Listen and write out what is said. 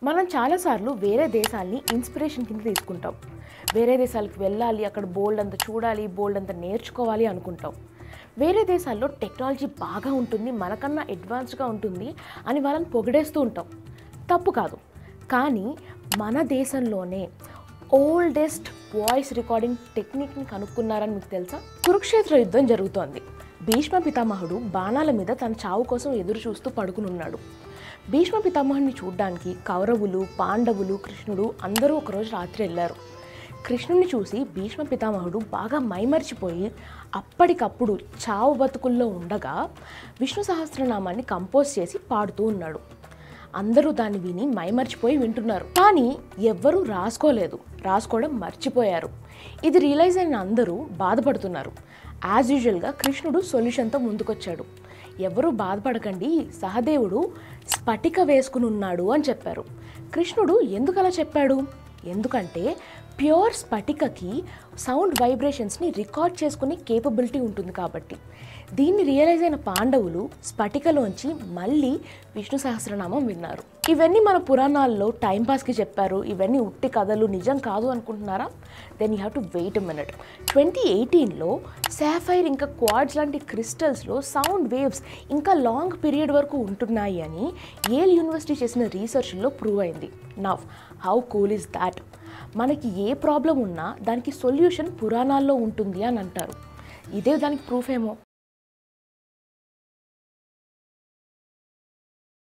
మనం చాలాసార్లు వేరే దేశాల్ని ఇన్స్పిరేషన్ కింద తీసుకుంటాం. వేరే దేశాలకు వెళ్ళాలి, అక్కడ బోల్డ్ అంత చూడాలి, బోల్డ్ అంత నేర్చుకోవాలి అనుకుంటాం. వేరే దేశాల్లో టెక్నాలజీ బాగా ఉంటుంది, మనకన్నా అడ్వాన్స్డ్గా ఉంటుంది అని వాళ్ళని పొగిడేస్తూ ఉంటాం. తప్పు కాదు. కానీ మన దేశంలోనే ఓల్డెస్ట్ వాయిస్ రికార్డింగ్ టెక్నిక్ని కనుక్కున్నారని మీకు తెలుసా? కురుక్షేత్ర యుద్ధం జరుగుతోంది. భీష్మ పితామహుడు బాణాల మీద తన చావు కోసం ఎదురు చూస్తూ పడుకుని ఉన్నాడు. భీష్మ పితామహుడిని చూడ్డానికి కౌరవులు, పాండవులు, కృష్ణుడు అందరూ ఒకరోజు రాత్రి వెళ్ళారు. కృష్ణుడిని చూసి భీష్మ పితామహుడు బాగా మైమరిచిపోయి అప్పటికప్పుడు చావు బతుకుల్లో ఉండగా విష్ణు సహస్రనామాన్ని కంపోజ్ చేసి పాడుతూ ఉన్నాడు. అందరూ దాన్ని విని మైమర్చిపోయి వింటున్నారు. కానీ ఎవ్వరూ రాసుకోవడం మర్చిపోయారు. ఇది రియలైజ్ అయిన అందరూ బాధపడుతున్నారు. యాజ్ యూజువల్గా కృష్ణుడు సొల్యూషన్తో ముందుకొచ్చాడు. ఎవరూ బాధపడకండి, సహదేవుడు స్ఫటిక వేసుకుని ఉన్నాడు అని చెప్పారు. కృష్ణుడు ఎందుకు అలా చెప్పాడు? ఎందుకంటే ప్యూర్ స్ఫటికకి సౌండ్ వైబ్రేషన్స్ని రికార్డ్ చేసుకునే కేపబిలిటీ ఉంటుంది కాబట్టి. దీన్ని రియలైజ్ అయిన పాండవులు స్ఫటికలోంచి మళ్ళీ విష్ణు సహస్రనామం విన్నారు. ఇవన్నీ మన పురాణాల్లో టైంపాస్కి చెప్పారు, ఇవన్నీ ఉట్టి కథలు, నిజం కాదు అనుకుంటున్నారా? Then you have to wait a minute. 2018లో సాఫైర్ ఇంకా క్వార్ట్జ్ లాంటి క్రిస్టల్స్లో సౌండ్ వేవ్స్ ఇంకా లాంగ్ పీరియడ్ వరకు ఉంటున్నాయి అని యేల్ యూనివర్సిటీ చేసిన రీసెర్చ్లో ప్రూవ్ అయింది. Now how cool is that? మనకి ఏ ప్రాబ్లం ఉన్నా దానికి సొల్యూషన్ పురాణాల్లో ఉంటుంది అని అంటారు. ఇదే దానికి ప్రూఫ్ ఏమో.